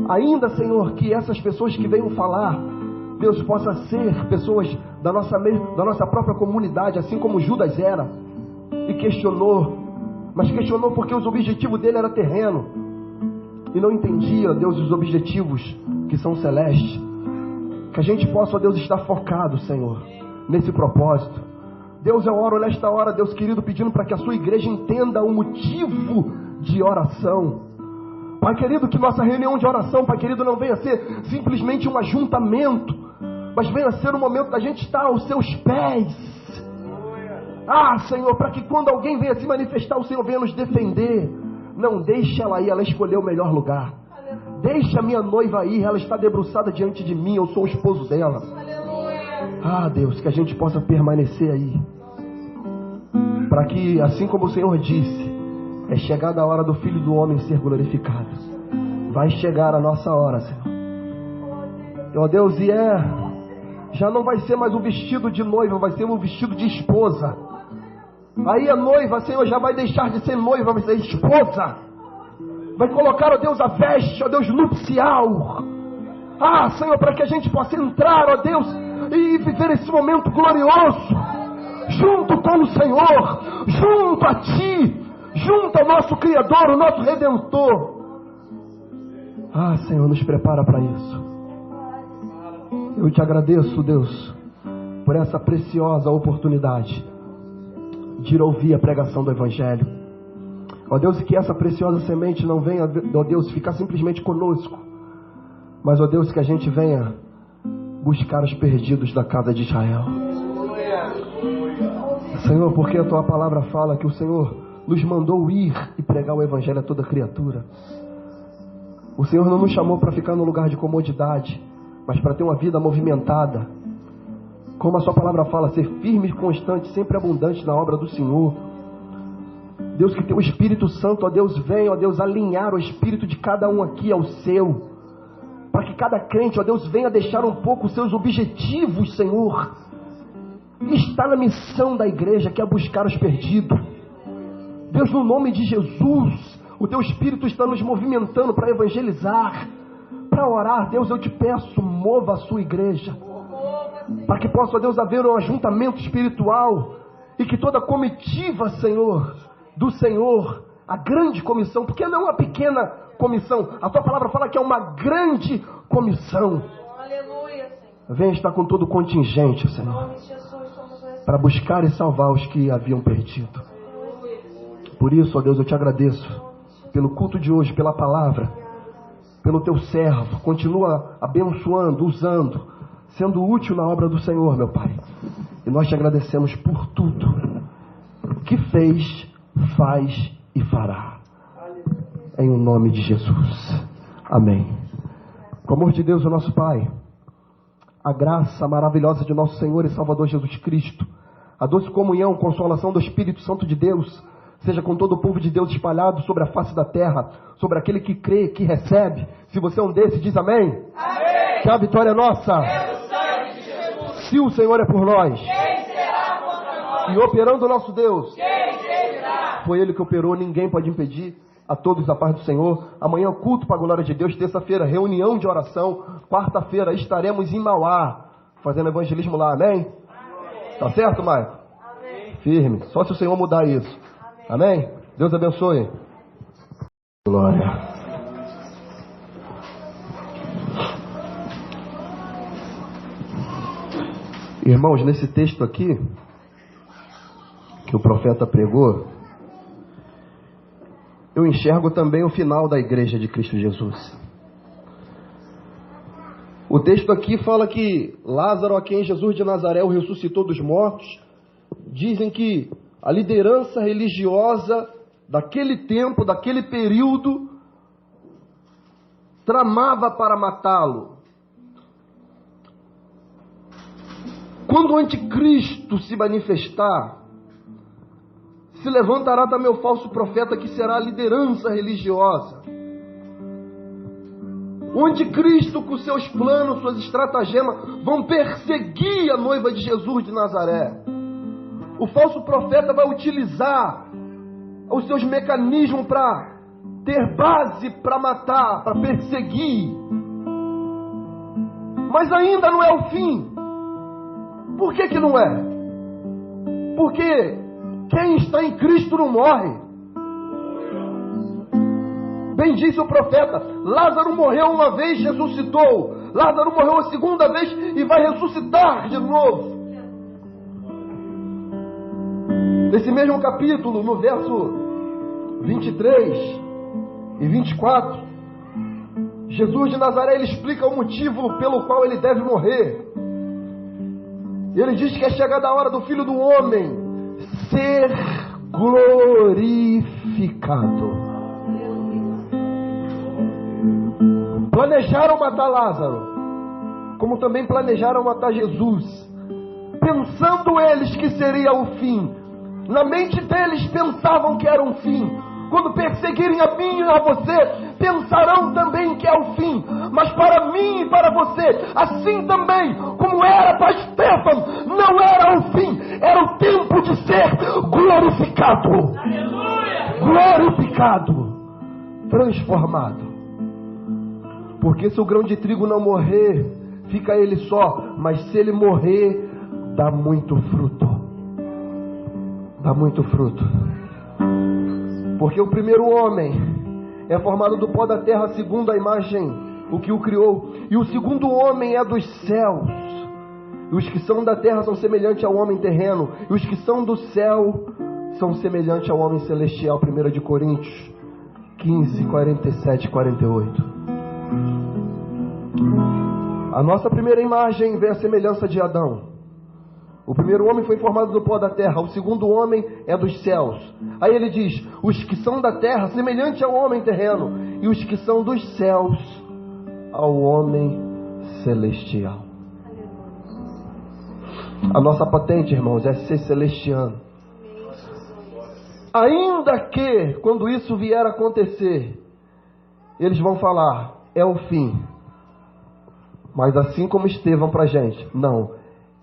Ainda, Senhor, que essas pessoas que venham falar, Deus, possa ser pessoas da nossa própria comunidade, assim como Judas era, e questionou, mas questionou porque os objetivos dele era terreno, e não entendia, Deus, os objetivos que são celestes. Que a gente possa, Deus, estar focado, Senhor, nesse propósito. Deus, eu oro nesta hora, Deus querido, pedindo para que a Sua igreja entenda o motivo de oração. Pai querido, que nossa reunião de oração, Pai querido, não venha ser simplesmente um ajuntamento, mas venha ser um momento da gente estar aos Seus pés. Senhor, para que quando alguém venha se manifestar, o Senhor venha nos defender. Não, deixa ela ir, ela escolheu o melhor lugar. Deixa a minha noiva ir, ela está debruçada diante de mim, eu sou o esposo dela. Deus, que a gente possa permanecer aí, para que, assim como o Senhor disse, é chegada a hora do Filho do Homem ser glorificado. Vai chegar a nossa hora, Senhor. Ó Deus, já não vai ser mais um vestido de noiva, vai ser um vestido de esposa. Aí a noiva, Senhor, já vai deixar de ser noiva, vai ser esposa. vai colocar, ó Deus, a veste, ó Deus, nupcial. Ah, Senhor, para que a gente possa entrar, ó Deus, e viver esse momento glorioso, junto com o Senhor, junto a Ti, junto ao nosso Criador, o nosso Redentor. Ah, Senhor, nos prepara para isso. Eu te agradeço, Deus, por essa preciosa oportunidade de ir ouvir a pregação do Evangelho. Ó Deus, que essa preciosa semente não venha, ó Deus, ficar simplesmente conosco, mas, ó Deus, que a gente venha buscar os perdidos da casa de Israel. Senhor, porque a Tua palavra fala que o Senhor nos mandou ir e pregar o Evangelho a toda criatura. O Senhor não nos chamou para ficar num lugar de comodidade, mas para ter uma vida movimentada. Como a Sua palavra fala, ser firme e constante, sempre abundante na obra do Senhor. Deus, que Teu Espírito Santo, ó Deus, venha, ó Deus, alinhar o espírito de cada um aqui ao Seu. Para que cada crente, ó Deus, venha deixar um pouco os seus objetivos, Senhor. E está na missão da igreja, que é buscar os perdidos. Deus, no nome de Jesus, o Teu Espírito está nos movimentando para evangelizar, para orar. Deus, eu te peço, mova a Sua igreja, para que possa, ó Deus, haver um ajuntamento espiritual, e que toda comitiva, Senhor, do Senhor, a grande comissão, porque não é uma pequena comissão, a Tua palavra fala que é uma grande comissão. Aleluia, Senhor. Venha estar com todo o contingente, Senhor, para buscar e salvar os que haviam perdido. Por isso, ó Deus, eu te agradeço pelo culto de hoje, pela palavra, pelo Teu servo. Continua abençoando, usando, sendo útil na obra do Senhor, meu Pai. E nós te agradecemos por tudo que fez, faz e fará. Em o nome de Jesus. Amém. Com o amor de Deus, o nosso Pai, a graça maravilhosa de nosso Senhor e Salvador Jesus Cristo, a doce comunhão, consolação do Espírito Santo de Deus, seja com todo o povo de Deus espalhado sobre a face da terra, sobre aquele que crê, que recebe. Se você é um desses, diz amém. Amém. Que a vitória é nossa. É o sangue de Jesus. Se o Senhor é por nós, Quem será contra nós? e operando o nosso Deus, Quem será? foi Ele que operou, ninguém pode impedir. A todos a paz do Senhor. Amanhã culto para a glória de Deus. Terça-feira reunião de oração. Quarta-feira estaremos em Mauá fazendo evangelismo lá, amém? Tá certo, Maicon? Amém. Firme, só se o Senhor mudar isso. Amém? Deus abençoe. Glória. Irmãos, nesse texto aqui que o profeta pregou, eu enxergo também o final da igreja de Cristo Jesus. O texto aqui fala que Lázaro, a quem Jesus de Nazaré o ressuscitou dos mortos, dizem que a liderança religiosa daquele tempo, daquele período, tramava para matá-lo. Quando o anticristo se manifestar, se levantará também o falso profeta, que será a liderança religiosa. O anticristo, com seus planos, suas estratagemas, vão perseguir a noiva de Jesus de Nazaré. O falso profeta vai utilizar os seus mecanismos para ter base para matar, para perseguir. Mas ainda não é o fim. Por que que não é? Porque quem está em Cristo não morre. Bem disse o profeta, Lázaro morreu uma vez, ressuscitou. Lázaro morreu a segunda vez e vai ressuscitar de novo. Nesse mesmo capítulo, no verso 23 e 24, Jesus de Nazaré, ele explica o motivo pelo qual ele deve morrer. Ele diz que é chegada a hora do Filho do Homem ser glorificado. Planejaram matar Lázaro, como também planejaram matar Jesus, pensando eles que seria o fim. Na mente deles pensavam que era um fim. Quando perseguirem a mim e a você, pensarão também que é o fim. Mas para mim e para você, assim também como era para Estevão, não era o fim, era o tempo de ser glorificado. Aleluia! Glorificado. transformado. Porque se o grão de trigo não morrer, fica ele só, mas se ele morrer, dá muito fruto. Dá muito fruto. Porque o primeiro homem é formado do pó da terra segundo a imagem, o que o criou. E o segundo homem é dos céus. E os que são da terra são semelhantes ao homem terreno. E os que são do céu são semelhantes ao homem celestial. 1 de Coríntios 15, 47 e 48. A nossa primeira imagem vê a semelhança de Adão. O primeiro homem foi formado do pó da terra. O segundo homem é dos céus. Aí ele diz, os que são da terra, semelhante ao homem terreno. E os que são dos céus, ao homem celestial. A nossa patente, irmãos, é ser celestiano. Ainda que, quando isso vier a acontecer, eles vão falar, é o fim. Mas assim como Estevão pra gente, não,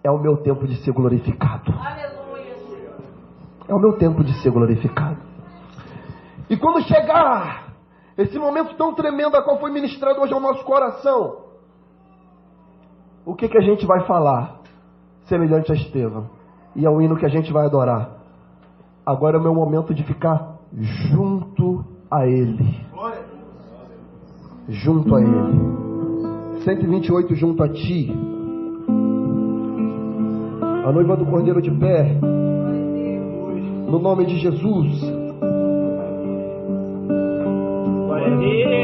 é o meu tempo de ser glorificado. É o meu tempo de ser glorificado. E quando chegar esse momento tão tremendo a qual foi ministrado hoje ao nosso coração, o que a gente vai falar? Semelhante a Estevão. E é o hino que a gente vai adorar. Agora é o meu momento de ficar junto a Ele. Junto a Ele. 128 junto a ti. A noiva do Cordeiro de pé. No nome de Jesus.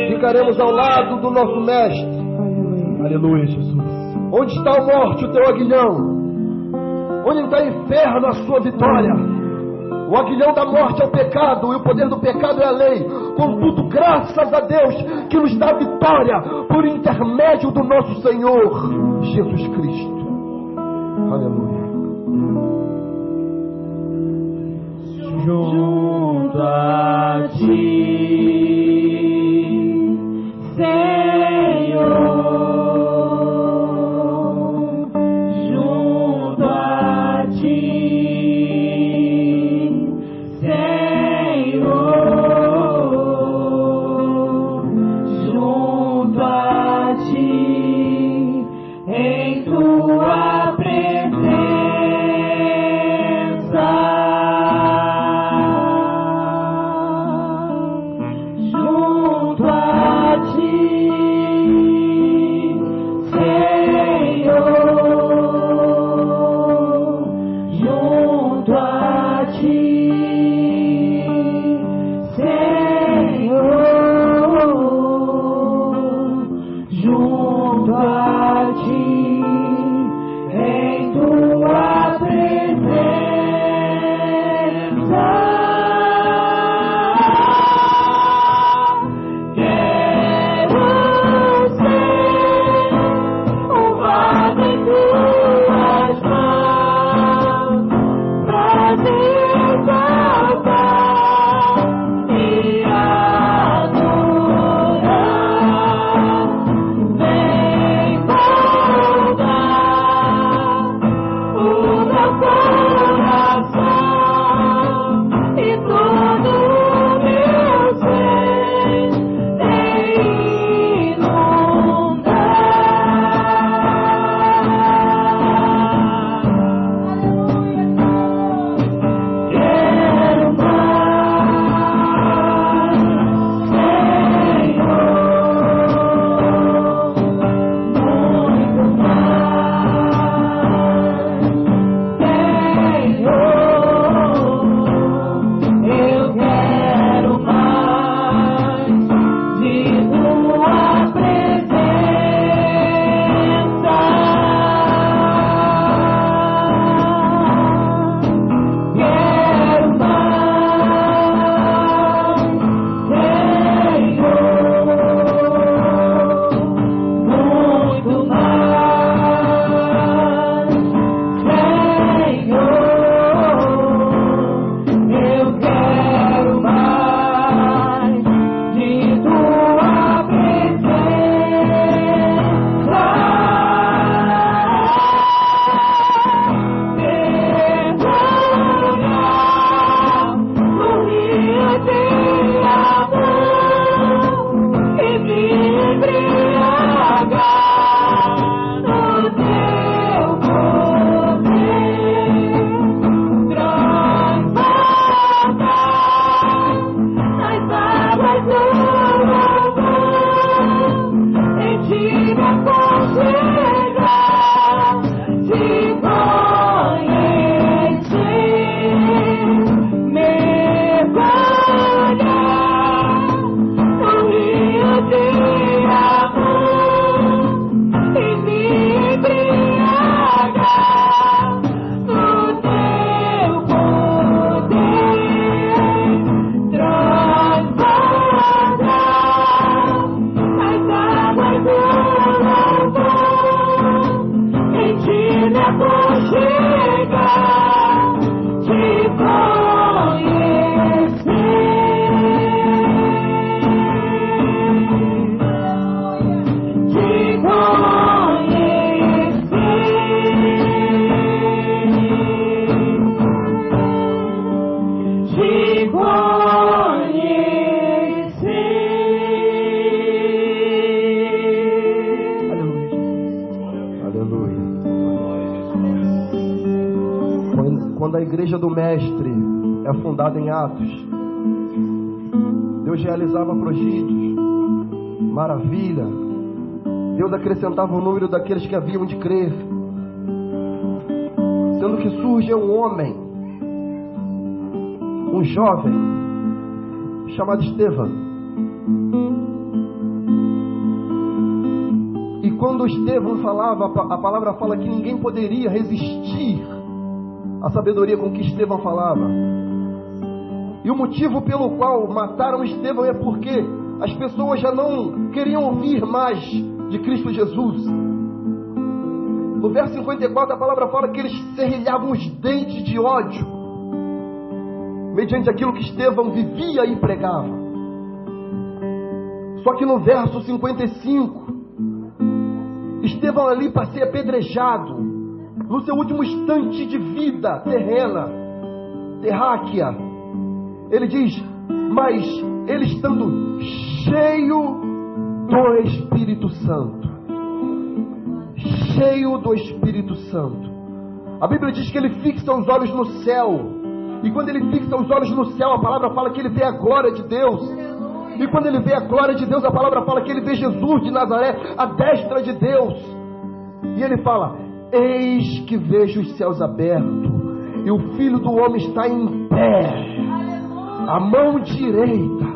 Ficaremos ao lado do nosso Mestre. Aleluia, Jesus. Onde está a morte, o teu aguilhão? Onde está o inferno, a sua vitória? O aguilhão da morte é o pecado, e o poder do pecado é a lei. Contudo, graças a Deus, que nos dá vitória por intermédio do nosso Senhor Jesus Cristo. Aleluia. Junto a ti, Senhor. igreja do Mestre é fundada em Atos, Deus realizava prodígios, maravilha. Deus acrescentava o número daqueles que haviam de crer. Sendo que surge um homem, um jovem, chamado Estevão. E quando Estevão falava, a palavra fala que ninguém poderia resistir à sabedoria com que Estevão falava. E o motivo pelo qual mataram Estevão é porque as pessoas já não queriam ouvir mais de Cristo Jesus. No verso 54 a palavra fala que eles serrilhavam os dentes de ódio, mediante aquilo que Estevão vivia e pregava. Só que no verso 55, Estevão ali para ser apedrejado, no seu último instante de vida terrena, terráquea, ele diz: mas ele estando cheio do Espírito Santo, cheio do Espírito Santo, a Bíblia diz que ele fixa os olhos no céu, e quando ele fixa os olhos no céu, a palavra fala que ele vê a glória de Deus. E quando ele vê a glória de Deus, a palavra fala que ele vê Jesus de Nazaré à destra de Deus. E ele fala: eis que vejo os céus abertos, e o Filho do Homem está em pé, a mão direita.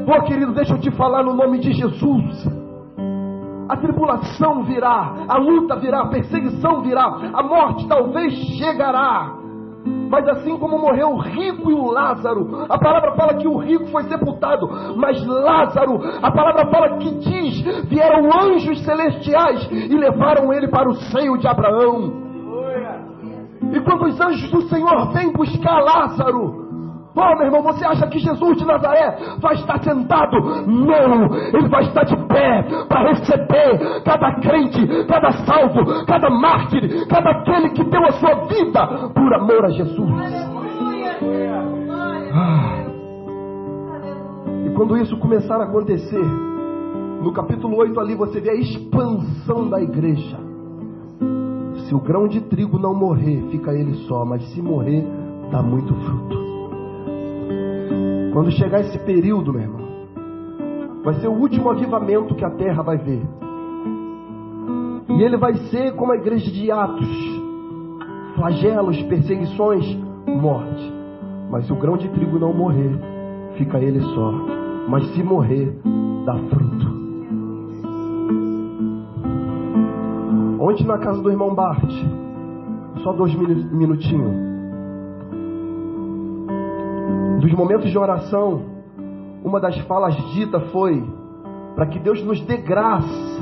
Pô, querido, deixa eu te falar no nome de Jesus. A tribulação virá, a luta virá, a perseguição virá, a morte talvez chegará. Mas assim como morreu o rico e o Lázaro, a palavra fala que o rico foi sepultado, mas Lázaro, a palavra fala que diz, vieram anjos celestiais e levaram ele para o seio de Abraão. E quando os anjos do Senhor vêm buscar Lázaro, oh, meu irmão, você acha que Jesus de Nazaré vai estar sentado? Não, ele vai estar de pé para receber cada crente, cada salvo, cada mártir, cada aquele que deu a sua vida por amor a Jesus. E quando isso começar a acontecer, no capítulo 8 ali você vê a expansão da igreja. Se o grão de trigo não morrer, fica ele só, mas se morrer, dá muito fruto. Quando chegar esse período, meu irmão, vai ser o último avivamento que a terra vai ver. E ele vai ser como a igreja de Atos: flagelos, perseguições, morte. Mas se o grão de trigo não morrer, fica ele só, mas se morrer, dá fruto. Ontem na casa do irmão Bart, só 2 minutinhos, dos momentos de oração, uma das falas dita foi para que Deus nos dê graça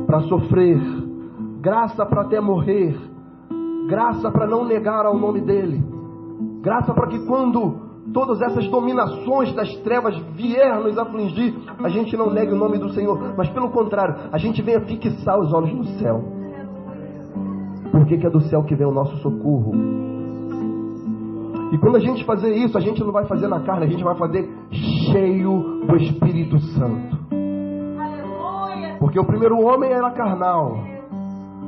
para sofrer, graça para até morrer, graça para não negar ao nome dele, graça para que quando todas essas dominações das trevas vierem nos afligir, a gente não negue o nome do Senhor, mas pelo contrário, a gente venha fixar os olhos no céu, porque é do céu que vem o nosso socorro. E quando a gente fazer isso, a gente não vai fazer na carne, a gente vai fazer cheio do Espírito Santo. Porque o primeiro homem era carnal,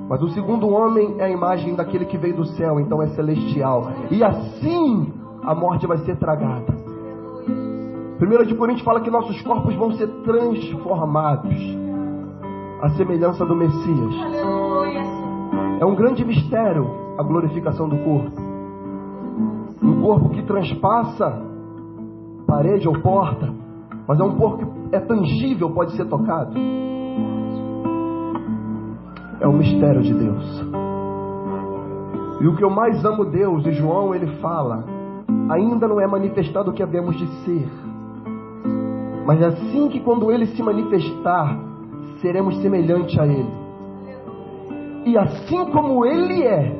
mas o segundo homem é a imagem daquele que veio do céu, então é celestial. E assim a morte vai ser tragada. 1 Coríntios fala que nossos corpos vão ser transformados à semelhança do Messias. É um grande mistério a glorificação do corpo. Um corpo que transpassa parede ou porta, mas é um corpo que é tangível, pode ser tocado. É o mistério de Deus. E o que eu mais amo Deus, e João ele fala, ainda não é manifestado o que havemos de ser, mas assim que quando ele se manifestar, seremos semelhantes a ele. E assim como ele é,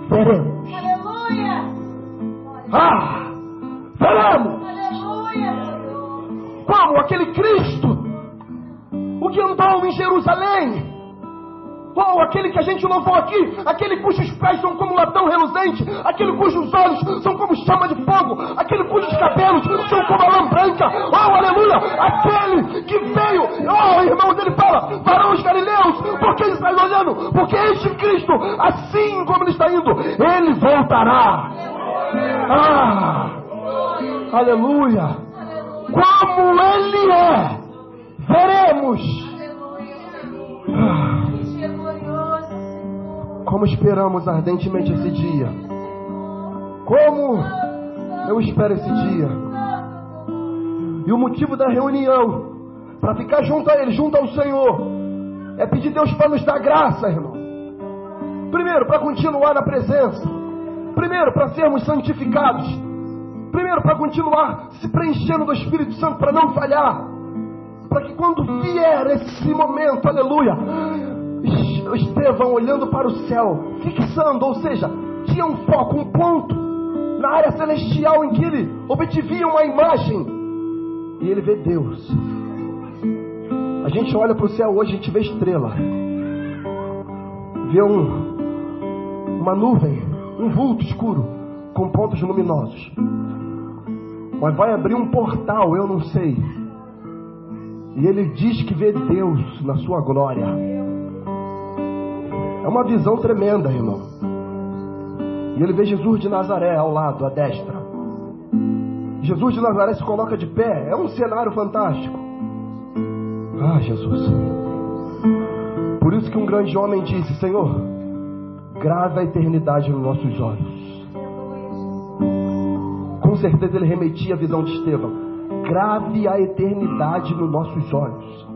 veremos. Veremos. Como aquele Cristo, o que andou em Jerusalém, ou aquele que a gente louvou aqui, aquele cujos pés são como latão reluzente, aquele cujos olhos são como chama de fogo, aquele cujos cabelos são como a lã branca, oh aleluia, aquele que veio, oh irmãos, ele fala, varões galileus, por que estáis olhando? Porque este Cristo, assim como Ele voltará. Aleluia. Como Ele é, veremos. Como esperamos ardentemente esse dia. Como eu espero esse dia. E o motivo da reunião, para ficar junto a Ele, junto ao Senhor, é pedir Deus para nos dar graça, irmão. Primeiro, para continuar na presença. Primeiro, para sermos santificados. Primeiro, para continuar se preenchendo do Espírito Santo, para não falhar. Para que quando vier esse momento, aleluia, Estevão olhando para o céu, fixando, ou seja, tinha um foco, um ponto na área celestial em que ele obtivia uma imagem. E ele vê Deus. A gente olha para o céu hoje, a gente vê estrela, vê uma nuvem, um vulto escuro com pontos luminosos. Mas vai abrir um portal, eu não sei, e ele diz que vê Deus na sua glória. É uma visão tremenda, irmão. E ele vê Jesus de Nazaré ao lado, à destra. Jesus de Nazaré se coloca de pé. É um cenário fantástico. Jesus. Por isso que um grande homem disse: Senhor, grava a eternidade nos nossos olhos. Com certeza ele remetia a visão de Estevão. Grave a eternidade nos nossos olhos.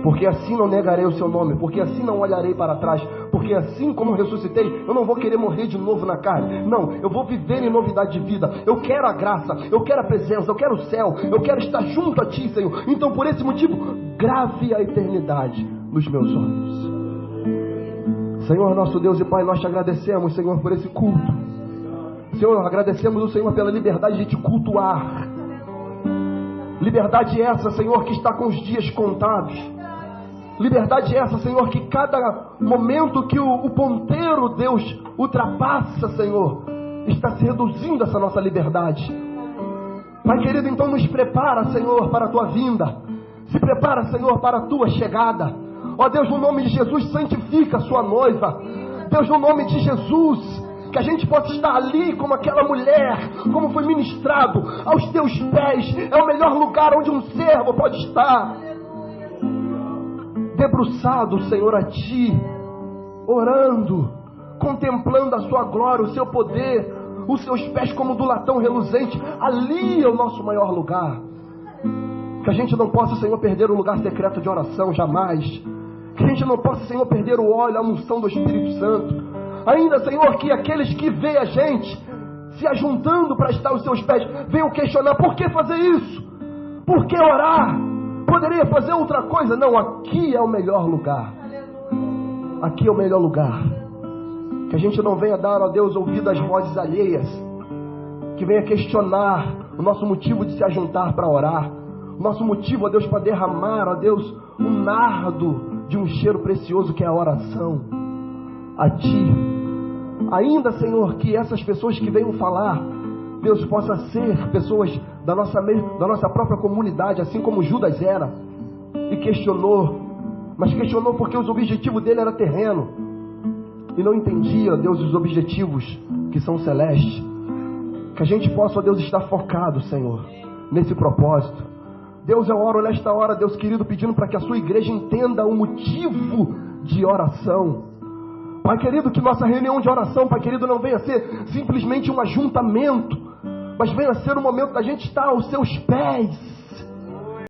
Porque assim não negarei o seu nome, porque assim não olharei para trás, porque assim como ressuscitei, eu não vou querer morrer de novo na carne. Não, eu vou viver em novidade de vida. Eu quero a graça, eu quero a presença, eu quero o céu, eu quero estar junto a Ti, Senhor. Então por esse motivo, grave a eternidade nos meus olhos. Senhor, nosso Deus e Pai, nós Te agradecemos, Senhor, por esse culto. Senhor, agradecemos o Senhor pela liberdade de Te cultuar. Liberdade essa, Senhor, que está com os dias contados. Liberdade essa, Senhor, que cada momento que o ponteiro, Deus, ultrapassa, Senhor, está se reduzindo essa nossa liberdade. Pai querido, então nos prepara, Senhor, para a Tua vinda. Se prepara, Senhor, para a Tua chegada. Ó Deus, no nome de Jesus, santifica a Sua noiva. Deus, no nome de Jesus, que a gente possa estar ali como aquela mulher, como foi ministrado, aos Teus pés. É o melhor lugar onde um servo pode estar. Debruçado, Senhor, a Ti, orando, contemplando a Sua glória, o Seu poder, os Seus pés como do latão reluzente. Ali é o nosso maior lugar. Que a gente não possa, Senhor, perder o lugar secreto de oração, jamais. Que a gente não possa, Senhor, perder o óleo, a unção do Espírito Santo. Ainda, Senhor, que aqueles que veem a gente se ajuntando para estar aos Seus pés, venham questionar: por que fazer isso? Por que orar? Poderia fazer outra coisa? Não, aqui é o melhor lugar. Aqui é o melhor lugar. Que a gente não venha dar, ó Deus, ouvido às vozes alheias. Que venha questionar o nosso motivo de se ajuntar para orar. O nosso motivo, ó Deus, para derramar, ó Deus, um nardo de um cheiro precioso que é a oração a Ti. Ainda, Senhor, que essas pessoas que venham falar, Deus, possa ser pessoas da nossa própria comunidade, assim como Judas era, e questionou, mas questionou porque os objetivos dele era terreno, e não entendia, Deus, os objetivos que são celestes. Que a gente possa, ó Deus, estar focado, Senhor, nesse propósito. Deus, eu oro nesta hora, Deus querido, pedindo para que a Sua igreja entenda o motivo de oração. Pai querido, que nossa reunião de oração, Pai querido, não venha ser simplesmente um ajuntamento, mas venha ser um momento da gente estar aos Seus pés,